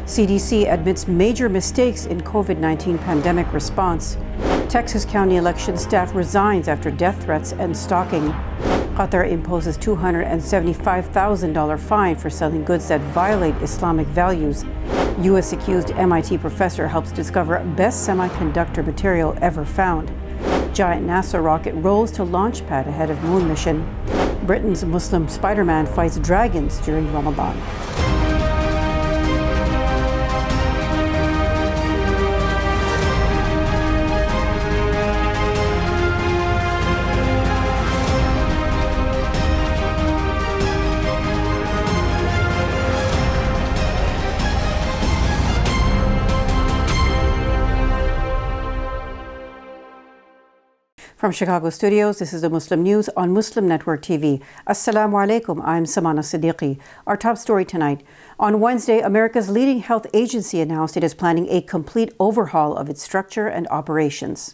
CDC admits major mistakes in COVID-19 pandemic response. Texas County election staff resigns after death threats and stalking. Qatar imposes $275,000 fine for selling goods that violate Islamic values. U.S. accused MIT professor helps discover best semiconductor material ever found. Giant NASA rocket rolls to Launchpad ahead of moon mission. Britain's Muslim Spider-Man fights dragons during Ramadan. From Chicago studios, this is the Muslim News on Muslim Network TV. Assalamu alaikum, I'm Samana Siddiqui. Our top story tonight. On Wednesday, America's leading health agency announced it is planning a complete overhaul of its structure and operations.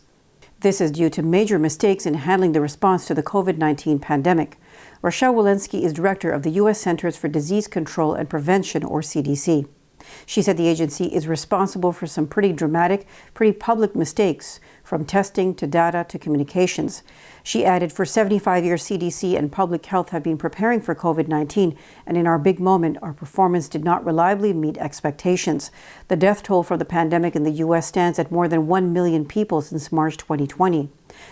This is due to major mistakes in handling the response to the COVID-19 pandemic. Rochelle Walensky is director of the U.S. Centers for Disease Control and Prevention, or CDC. She said the agency is responsible for some pretty dramatic, pretty public mistakes, from testing to data to communications. She added, for 75 years, CDC and public health have been preparing for COVID-19, and in our big moment, our performance did not reliably meet expectations. The death toll for the pandemic in the U.S. stands at more than 1 million people since March 2020.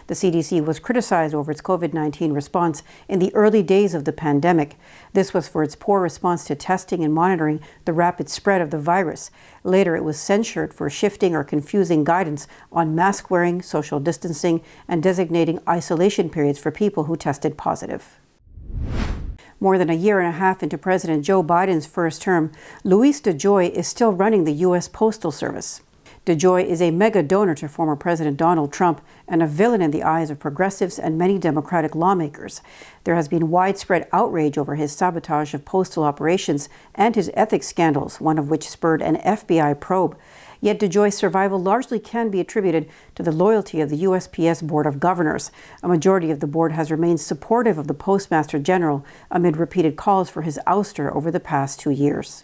The CDC was criticized over its COVID-19 response in the early days of the pandemic. This was for its poor response to testing and monitoring the rapid spread of the virus. Later, it was censured for shifting or confusing guidance on mask wearing, social distancing, and designating isolation periods for people who tested positive. More than a year and a half into President Joe Biden's first term, Louis Dejoy is still running the U.S. Postal Service. Dejoy is a mega donor to former President Donald Trump and a villain in the eyes of progressives and many Democratic lawmakers. There has been widespread outrage over his sabotage of postal operations and his ethics scandals, one of which spurred an FBI probe. Yet Dejoy's survival largely can be attributed to the loyalty of the USPS Board of Governors. A majority of the board has remained supportive of the Postmaster General amid repeated calls for his ouster over the past 2 years.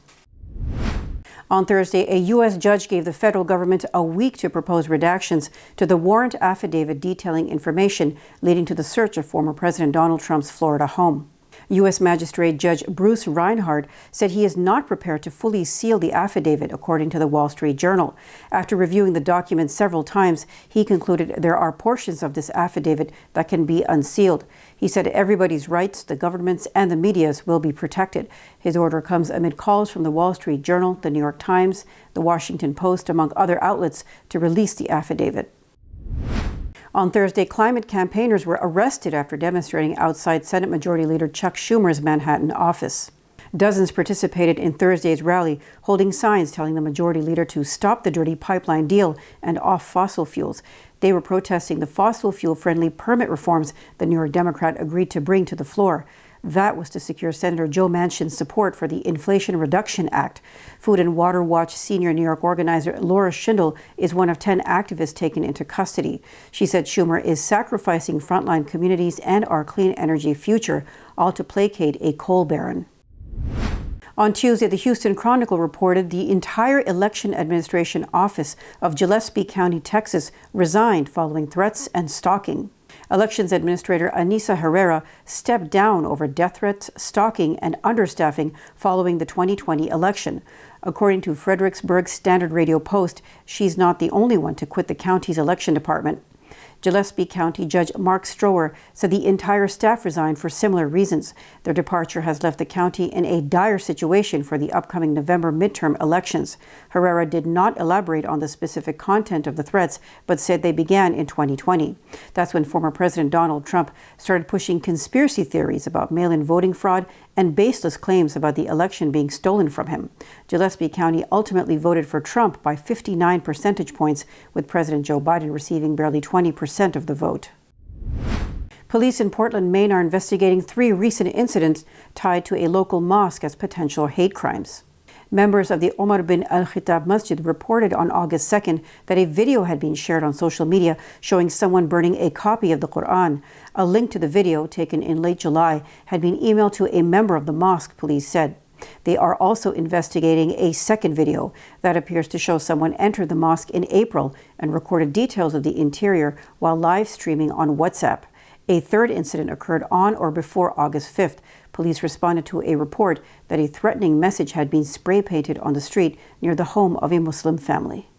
On Thursday, a U.S. judge gave the federal government a week to propose redactions to the warrant affidavit detailing information leading to the search of former President Donald Trump's Florida home. U.S. Magistrate Judge Bruce Reinhardt said he is not prepared to fully seal the affidavit, according to the Wall Street Journal. After reviewing the document several times, he concluded there are portions of this affidavit that can be unsealed. He said everybody's rights, the government's and the media's, will be protected. His order comes amid calls from the Wall Street Journal, the New York Times, the Washington Post, among other outlets, to release the affidavit. On Thursday, climate campaigners were arrested after demonstrating outside Senate Majority Leader Chuck Schumer's Manhattan office. Dozens participated in Thursday's rally, holding signs telling the Majority Leader to stop the dirty pipeline deal and off fossil fuels. They were protesting the fossil fuel-friendly permit reforms the New York Democrat agreed to bring to the floor. That was to secure Senator Joe Manchin's support for the Inflation Reduction Act. Food and Water Watch senior New York organizer Laura Schindel is one of 10 activists taken into custody. She said Schumer is sacrificing frontline communities and our clean energy future, all to placate a coal baron. On Tuesday, the Houston Chronicle reported the entire election administration office of Gillespie County, Texas, resigned following threats and stalking. Elections Administrator Anissa Herrera stepped down over death threats, stalking, and understaffing following the 2020 election. According to Fredericksburg Standard Radio Post, she's not the only one to quit the county's election department. Gillespie County Judge Mark Strower said the entire staff resigned for similar reasons. Their departure has left the county in a dire situation for the upcoming November midterm elections. Herrera did not elaborate on the specific content of the threats, but said they began in 2020. That's when former President Donald Trump started pushing conspiracy theories about mail-in voting fraud and baseless claims about the election being stolen from him. Gillespie County ultimately voted for Trump by 59 percentage points, with President Joe Biden receiving barely 20% of the vote. Police in Portland, Maine are investigating 3 recent incidents tied to a local mosque as potential hate crimes. Members of the Omar bin al-Khattab Masjid reported on August 2nd that a video had been shared on social media showing someone burning a copy of the Quran. A link to the video, taken in late July, had been emailed to a member of the mosque, police said. They are also investigating a second video that appears to show someone entered the mosque in April and recorded details of the interior while live streaming on WhatsApp. A third incident occurred on or before August 5th. Police responded to a report that a threatening message had been spray painted on the street near the home of a Muslim family.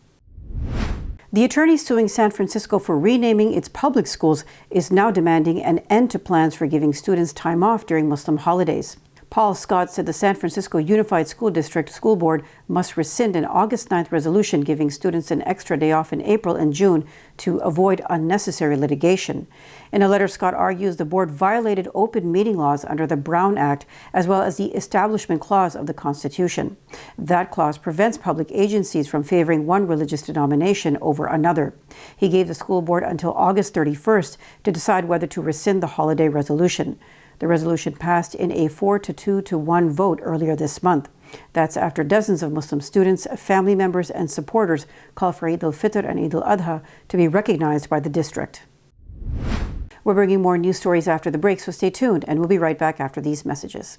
The attorney suing San Francisco for renaming its public schools is now demanding an end to plans for giving students time off during Muslim holidays. Paul Scott said the San Francisco Unified School District School Board must rescind an August 9th resolution giving students an extra day off in April and June to avoid unnecessary litigation. In a letter, Scott argues the board violated open meeting laws under the Brown Act, as well as the Establishment Clause of the Constitution. That clause prevents public agencies from favoring one religious denomination over another. He gave the school board until August 31st to decide whether to rescind the holiday resolution. The resolution passed in a 4-2 to 1 vote earlier this month. That's after dozens of Muslim students, family members, and supporters called for Eid al-Fitr and Eid al-Adha to be recognized by the district. We're bringing more news stories after the break, so stay tuned, and we'll be right back after these messages.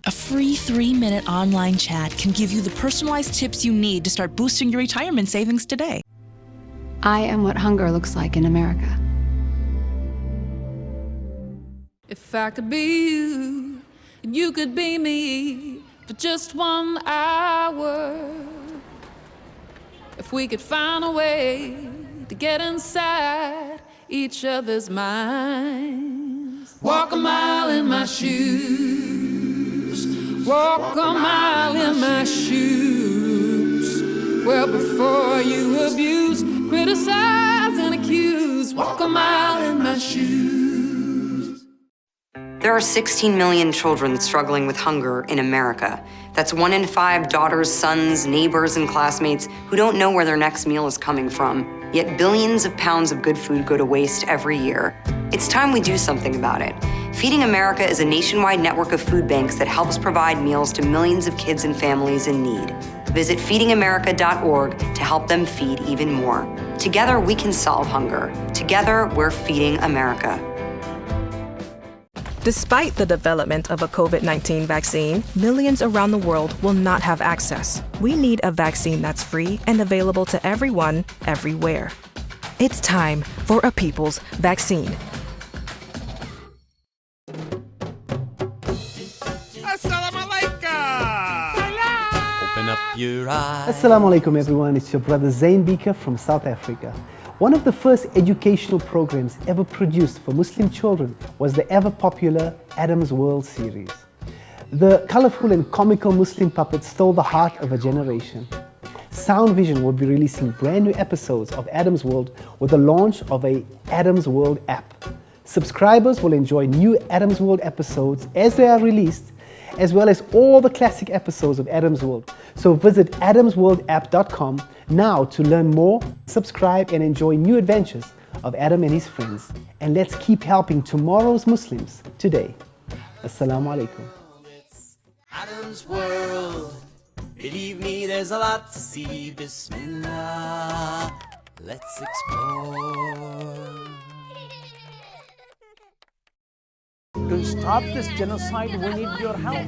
A free 3-minute online chat can give you the personalized tips you need to start boosting your retirement savings today. I am what hunger looks like in America. If I could be you, and you could be me for just 1 hour. If we could find a way to get inside each other's minds. Walk a mile in my shoes. Walk a mile in my shoes. Well, before you abuse, criticize, and accuse, walk a mile in my shoes. There are 16 million children struggling with hunger in America. That's 1 in 5 daughters, sons, neighbors, and classmates who don't know where their next meal is coming from. Yet billions of pounds of good food go to waste every year. It's time we do something about it. Feeding America is a nationwide network of food banks that helps provide meals to millions of kids and families in need. Visit feedingamerica.org to help them feed even more. Together, we can solve hunger. Together, we're feeding America. Despite the development of a COVID-19 vaccine, millions around the world will not have access. We need a vaccine that's free and available to everyone, everywhere. It's time for a people's vaccine. Open up your eyes. Assalamu alaikum everyone, it's your brother Zain Bika from South Africa. One of the first educational programs ever produced for Muslim children was the ever popular Adam's World series. The colorful and comical Muslim puppets stole the heart of a generation. Sound Vision will be releasing brand new episodes of Adam's World with the launch of a Adam's World app. Subscribers will enjoy new Adam's World episodes as they are released, as well as all the classic episodes of Adam's World. So visit adamsworldapp.com now to learn more, subscribe, and enjoy new adventures of Adam and his friends. And let's keep helping tomorrow's Muslims today. Assalamu alaikum. It's Adam's World. Believe me, there's a lot to see. Bismillah. Let's explore. To stop this genocide, we need your help.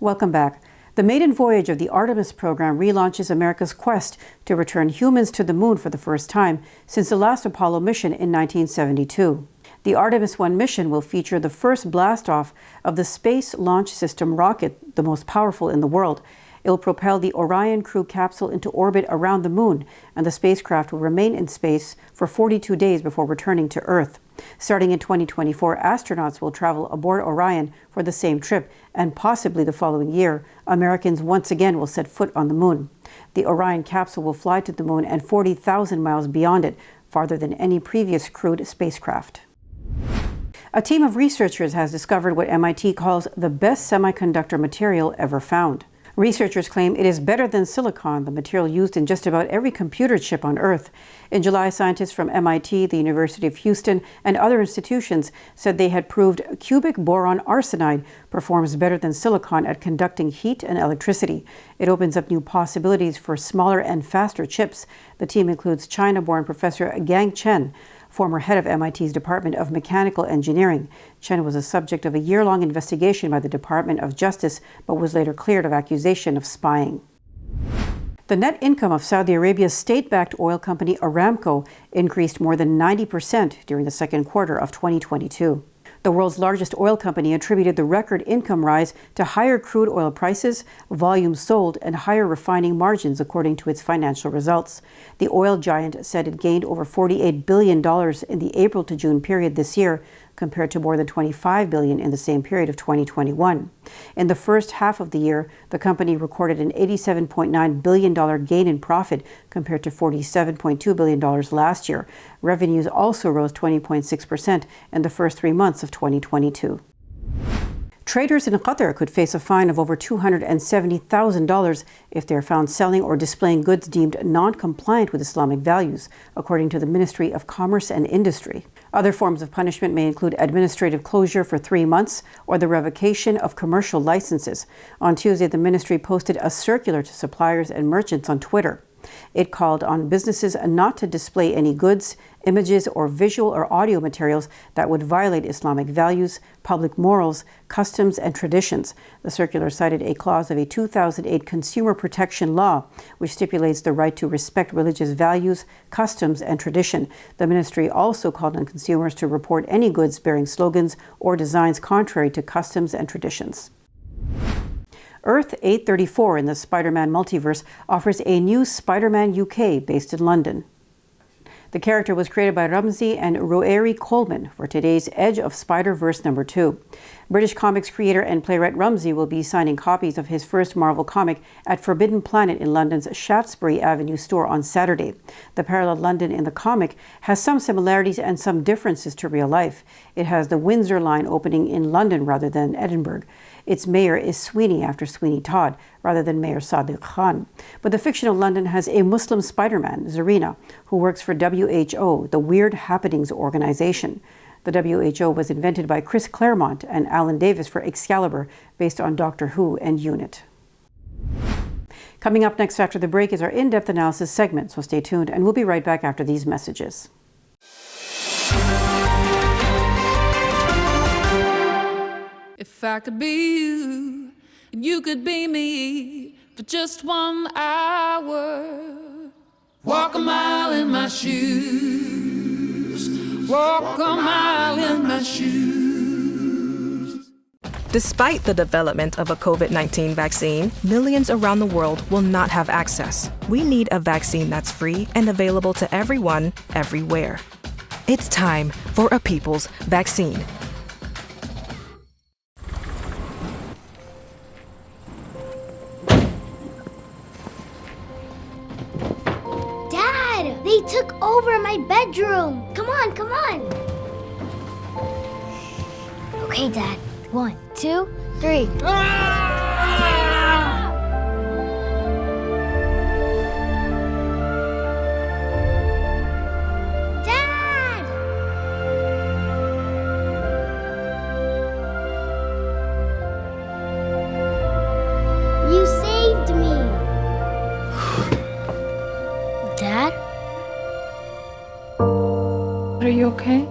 Welcome back. The maiden voyage of the Artemis program relaunches America's quest to return humans to the moon for the first time since the last Apollo mission in 1972. The Artemis 1 mission will feature the first blastoff of the Space Launch System rocket, the most powerful in the world. It will propel the Orion crew capsule into orbit around the moon, and the spacecraft will remain in space for 42 days before returning to Earth. Starting in 2024, astronauts will travel aboard Orion for the same trip, and possibly the following year, Americans once again will set foot on the moon. The Orion capsule will fly to the moon and 40,000 miles beyond it, farther than any previous crewed spacecraft. A team of researchers has discovered what MIT calls the best semiconductor material ever found. Researchers claim it is better than silicon, the material used in just about every computer chip on Earth. In July, scientists from MIT, the University of Houston, and other institutions said they had proved cubic boron arsenide performs better than silicon at conducting heat and electricity. It opens up new possibilities for smaller and faster chips. The team includes China-born Professor Gang Chen, former head of MIT's Department of Mechanical Engineering. Chen was the subject of a year-long investigation by the Department of Justice, but was later cleared of accusation of spying. The net income of Saudi Arabia's state-backed oil company Aramco increased more than 90% during the second quarter of 2022. The world's largest oil company attributed the record income rise to higher crude oil prices, volumes sold, and higher refining margins, according to its financial results. The oil giant said it gained over $48 billion in the April to June period this year, compared to more than $25 billion in the same period of 2021. In the first half of the year, the company recorded an $87.9 billion gain in profit compared to $47.2 billion last year. Revenues also rose 20.6% in the first 3 months of 2022. Traders in Qatar could face a fine of over $270,000 if they are found selling or displaying goods deemed non-compliant with Islamic values, according to the Ministry of Commerce and Industry. Other forms of punishment may include administrative closure for 3 months or the revocation of commercial licenses. On Tuesday, the ministry posted a circular to suppliers and merchants on Twitter. It called on businesses not to display any goods, images, or visual or audio materials that would violate Islamic values, public morals, customs, and traditions. The circular cited a clause of a 2008 Consumer Protection Law, which stipulates the right to respect religious values, customs, and tradition. The ministry also called on consumers to report any goods bearing slogans or designs contrary to customs and traditions. Earth 834 in the Spider-Man multiverse offers a new Spider-Man UK based in London. The character was created by Ramsey and Roeri Coleman for today's Edge of Spider-Verse #2. British comics creator and playwright Ramsey will be signing copies of his first Marvel comic at Forbidden Planet in London's Shaftesbury Avenue store on Saturday. The parallel London in the comic has some similarities and some differences to real life. It has the Windsor line opening in London rather than Edinburgh. Its mayor is Sweeney after Sweeney Todd, rather than Mayor Sadiq Khan. But the fictional London has a Muslim Spider-Man, Zarina, who works for WHO, the Weird Happenings organization. The WHO was invented by Chris Claremont and Alan Davis for Excalibur, based on Doctor Who and UNIT. Coming up next after the break is our in-depth analysis segment, so stay tuned, and we'll be right back after these messages. If I could be you, and you could be me for just 1 hour. Walk a mile in my shoes. Walk a mile in my shoes. Despite the development of a COVID-19 vaccine, millions around the world will not have access. We need a vaccine that's free and available to everyone, everywhere. It's time for a people's vaccine. They took over my bedroom. Come on, come on. Okay, Dad. 1, 2, 3. Dad! You saved me. Dad? Are you okay?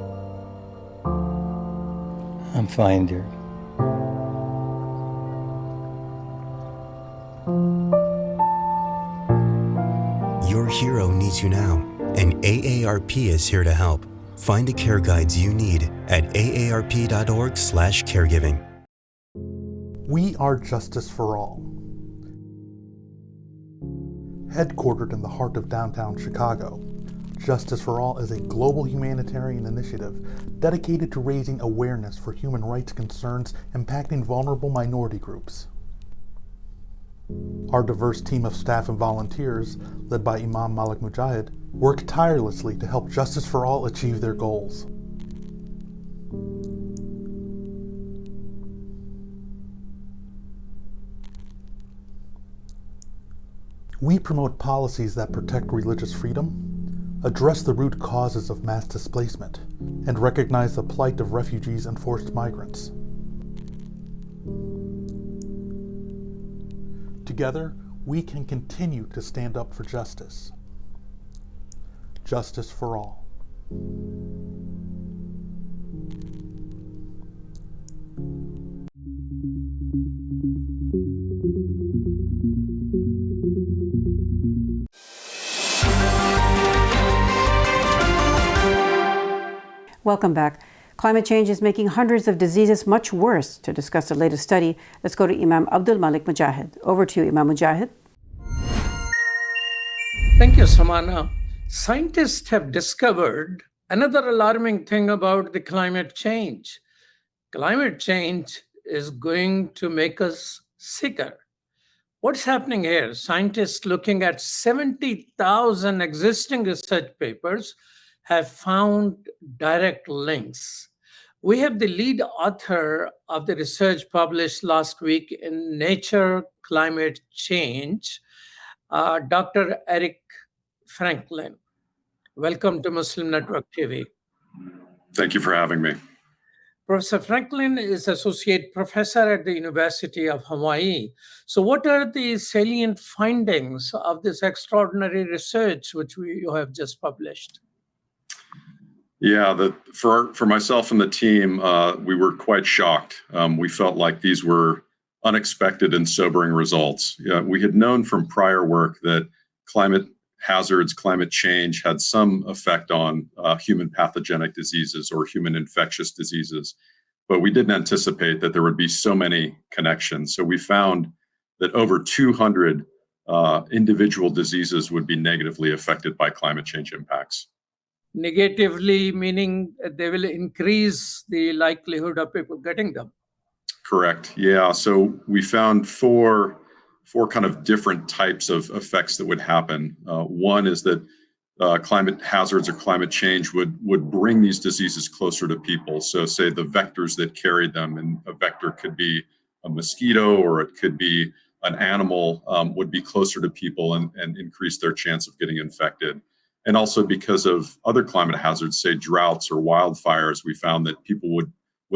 I'm fine, dear. Your hero needs you now, and AARP is here to help. Find the care guides you need at aarp.org/caregiving. We are Justice for All. Headquartered in the heart of downtown Chicago, Justice for All is a global humanitarian initiative dedicated to raising awareness for human rights concerns impacting vulnerable minority groups. Our diverse team of staff and volunteers, led by Imam Malik Mujahid, work tirelessly to help Justice for All achieve their goals. We promote policies that protect religious freedom, address the root causes of mass displacement, and recognize the plight of refugees and forced migrants. Together, we can continue to stand up for justice. Justice for all. Welcome back. Climate change is making hundreds of diseases much worse. To discuss the latest study, let's go to Imam Abdul Malik Mujahid. Over to you, Imam Mujahid. Thank you, Samana. Scientists have discovered another alarming thing about the climate change. Climate change is going to make us sicker. What's happening here? Scientists looking at 70,000 existing research papers have found direct links. We have the lead author of the research published last week in Nature Climate Change, Dr. Erik Franklin. Welcome to Muslim Network TV. Thank you for having me. Professor Franklin is Associate Professor at the University of Hawaii. So what are the salient findings of this extraordinary research which you have just published? Yeah, for myself and the team, we were quite shocked. We felt like these were unexpected and sobering results. We had known from prior work that climate hazards, climate change had some effect on human pathogenic diseases or human infectious diseases, but we didn't anticipate that there would be so many connections. So we found that over 200 individual diseases would be negatively affected by climate change impacts. Negatively, meaning they will increase the likelihood of people getting them. Correct. Yeah. So we found four kind of different types of effects that would happen. One is that climate hazards or climate change would bring these diseases closer to people. So say the vectors that carry them, and a vector could be a mosquito or it could be an animal, would be closer to people and increase their chance of getting infected. And also because of other climate hazards, say droughts or wildfires, we found that people would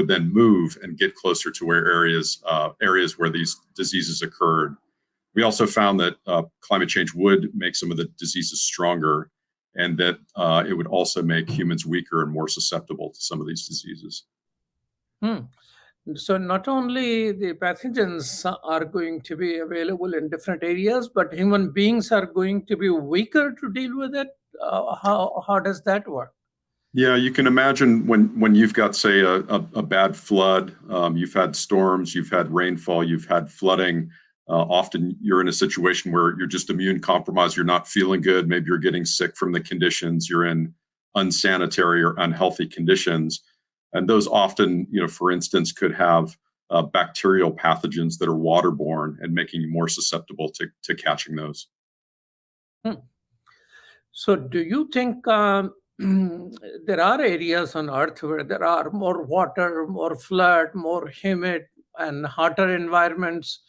then move and get closer to where areas where these diseases occurred. We also found that climate change would make some of the diseases stronger, and that it would also make humans weaker and more susceptible to some of these diseases. So not only the pathogens are going to be available in different areas, but human beings are going to be weaker to deal with it. How does that work? Yeah, you can imagine when you've got, say, a bad flood, you've had storms, you've had rainfall, you've had flooding. Often you're in a situation where you're just immune compromised, you're not feeling good, maybe you're getting sick from the conditions, you're in unsanitary or unhealthy conditions. And those often, for instance, could have bacterial pathogens that are waterborne and making you more susceptible to catching those. So do you think there are areas on Earth where there are more water, more flood, more humid and hotter environments?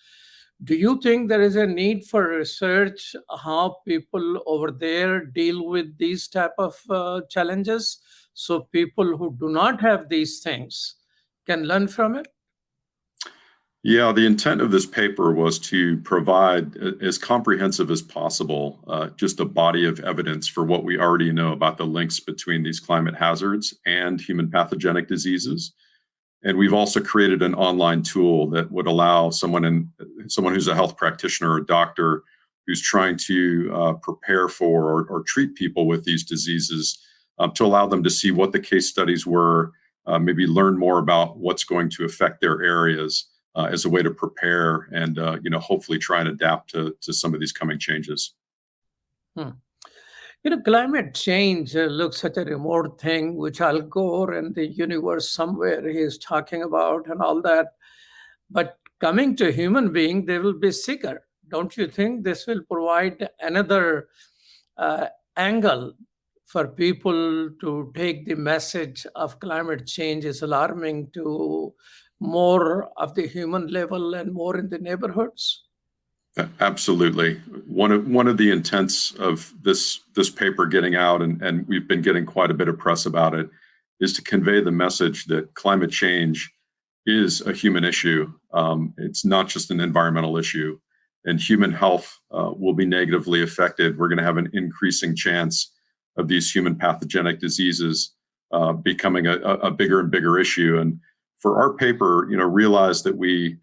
Do you think there is a need for research how people over there deal with these type of challenges, so people who do not have these things can learn from it? Yeah, the intent of this paper was to provide as comprehensive as possible, just a body of evidence for what we already know about the links between these climate hazards and human pathogenic diseases. And we've also created an online tool that would allow someone who's a health practitioner or a doctor who's trying to prepare for or treat people with these diseases to allow them to see what the case studies were, maybe learn more about what's going to affect their areas as a way to prepare and hopefully try and adapt to some of these coming changes. Climate change looks such a remote thing, which Al Gore and the universe somewhere he is talking about and all that. But coming to human being, they will be sicker. Don't you think this will provide another angle for people to take the message of climate change is alarming to more of the human level and more in the neighborhoods? Absolutely. One of the intents of this paper getting out, and we've been getting quite a bit of press about it, is to convey the message that climate change is a human issue. It's not just an environmental issue, and human health will be negatively affected. We're going to have an increasing chance of these human pathogenic diseases becoming a bigger and bigger issue. And for our paper, realize that we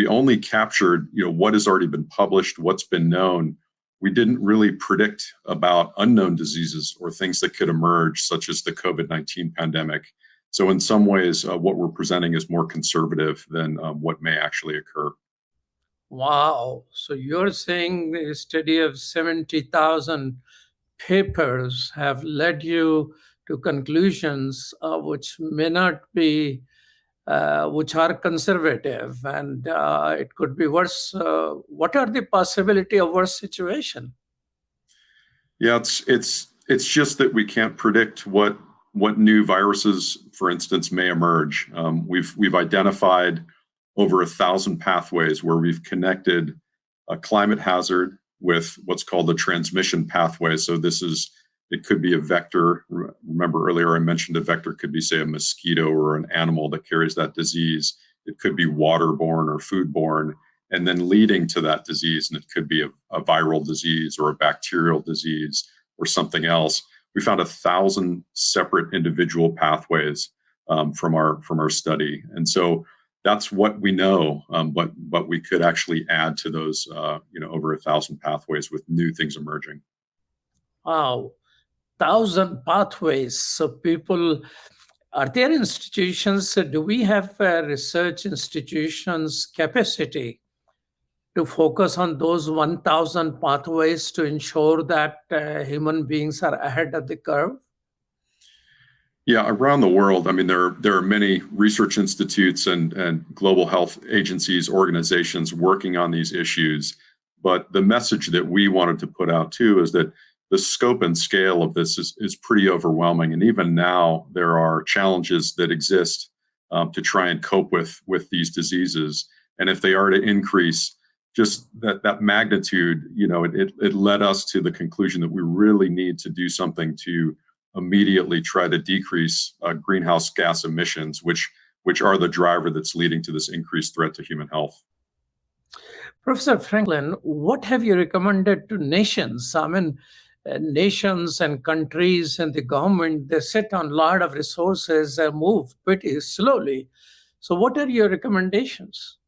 only captured, what has already been published, what's been known. We didn't really predict about unknown diseases or things that could emerge, such as the COVID-19 pandemic. So in some ways, what we're presenting is more conservative than what may actually occur. Wow. So you're saying the study of 70,000 papers have led you to conclusions which may not be, which are conservative, and it could be worse. What are the possibility of worse situation? Yeah, it's just that we can't predict what new viruses, for instance, may emerge. We've identified over 1,000 pathways where we've connected a climate hazard with what's called the transmission pathway. So it could be a vector. Remember earlier I mentioned a vector could be, say, a mosquito or an animal that carries that disease. It could be waterborne or foodborne, and then leading to that disease. And it could be a viral disease or a bacterial disease or something else. We found 1,000 separate individual pathways from our study. And so that's what we know, but we could actually add to those, over 1,000 pathways with new things emerging. Wow, 1,000 pathways. So people, are there institutions? Do we have research institutions capacity to focus on those 1,000 pathways to ensure that human beings are ahead of the curve? Yeah, around the world, I mean, there are many research institutes and global health agencies, organizations working on these issues. But the message that we wanted to put out too is that the scope and scale of this is pretty overwhelming. And even now, there are challenges that exist to try and cope with these diseases. And if they are to increase, just that magnitude, it led us to the conclusion that we really need to do something to immediately try to decrease greenhouse gas emissions, which are the driver that's leading to this increased threat to human health. Professor Franklin, what have you recommended to nations? I mean, nations and countries and the government, they sit on a lot of resources and move pretty slowly. So what are your recommendations?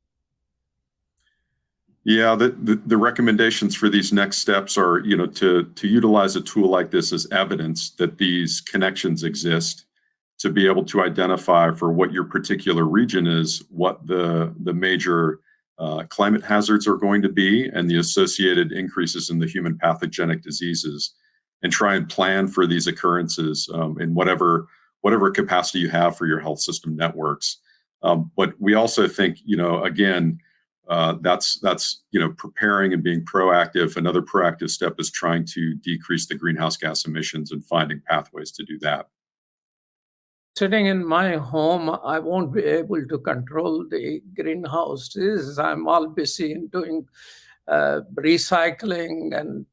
Yeah, the recommendations for these next steps are, to utilize a tool like this as evidence that these connections exist, to be able to identify for what your particular region is, what the major climate hazards are going to be and the associated increases in the human pathogenic diseases, and try and plan for these occurrences in whatever capacity you have for your health system networks. But we also think, again, that's preparing and being proactive. Another proactive step is trying to decrease the greenhouse gas emissions and finding pathways to do that. Sitting in my home, I won't be able to control the greenhouses. I'm all busy in doing recycling and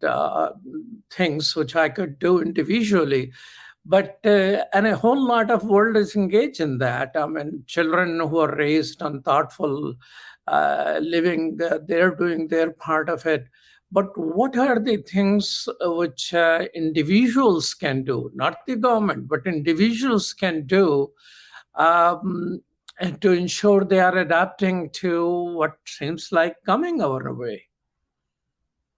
things which I could do individually. But and a whole lot of world is engaged in that. I mean, children who are raised on thoughtful living, they're doing their part of it. But what are the things which individuals can do, not the government, but individuals can do and to ensure they are adapting to what seems like coming our way?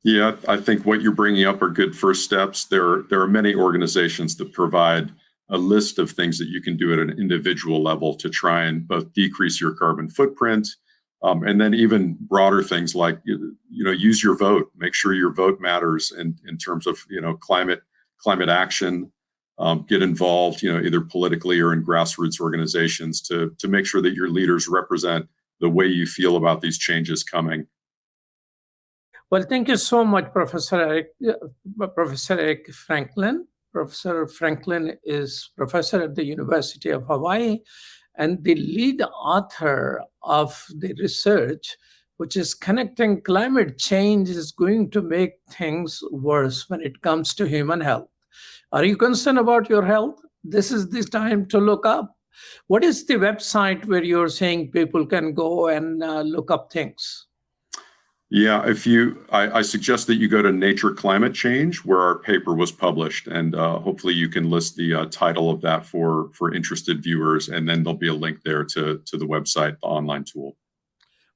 Yeah, I think what you're bringing up are good first steps. There are many organizations that provide a list of things that you can do at an individual level to try and both decrease your carbon footprint, and then even broader things like, use your vote. Make sure your vote matters in terms of, climate action. Get involved, either politically or in grassroots organizations to make sure that your leaders represent the way you feel about these changes coming. Well, thank you so much, Professor Erik Franklin. Professor Franklin is professor at the University of Hawaii and the lead author of the research, which is connecting climate change is going to make things worse when it comes to human health. Are you concerned about your health? This is the time to look up. What is the website where you're saying people can go and look up things? Yeah, I suggest that you go to Nature Climate Change, where our paper was published, and hopefully you can list the title of that for interested viewers, and then there'll be a link there to the website, the online tool.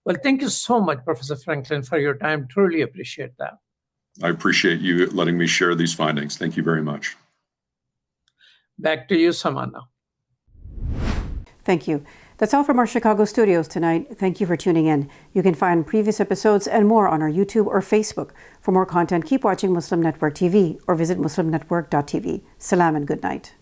Well, thank you so much, Professor Franklin, for your time. Truly appreciate that. I appreciate you letting me share these findings. Thank you very much. Back to you, Samana. Thank you. That's all from our Chicago studios tonight. Thank you for tuning in. You can find previous episodes and more on our YouTube or Facebook. For more content, keep watching Muslim Network TV or visit muslimnetwork.tv. Salam and good night.